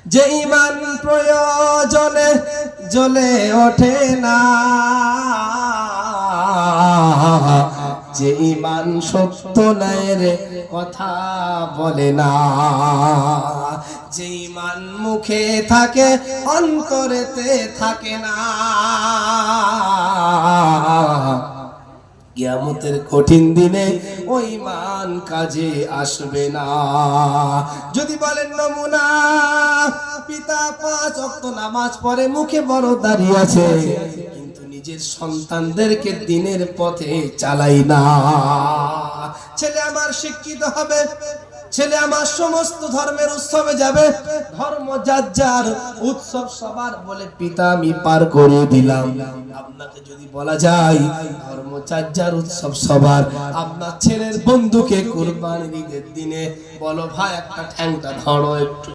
যে ঈমান প্রয়োজনে জ্বলে ওঠে না, যে ঈমান সত্য ন্যায়ের কথা বলে না, যে ঈমান মুখে থাকে অন্তরেতে থাকে না, কিয়ামতের কঠিন দিনে ওই ঈমান কাজে আসবে না। যদি বলেন নমুনা, পিতা 5 ওয়াক্ত নামাজ পড়ে, মুখে বড় দাড়ি আছে, কিন্তু নিজের সন্তানদেরকে দ্বীনের পথে চালাই না। ছেলে আমার শিক্ষিত হবে, ছেলে আমার সমস্ত ধর্মের উৎসবে যাবে, ধর্ম যার যার, উৎসব সবার বলে পিতা আমি পার করে দিলাম। আপনাকে যদি বলা যায় ধর্ম যার যার, উৎসব সবার, আপনার ছেলের বন্ধুকে কুরবানির ঈদের দিনে বলো ভাই একটা ঠ্যাংটা ধরো একটু।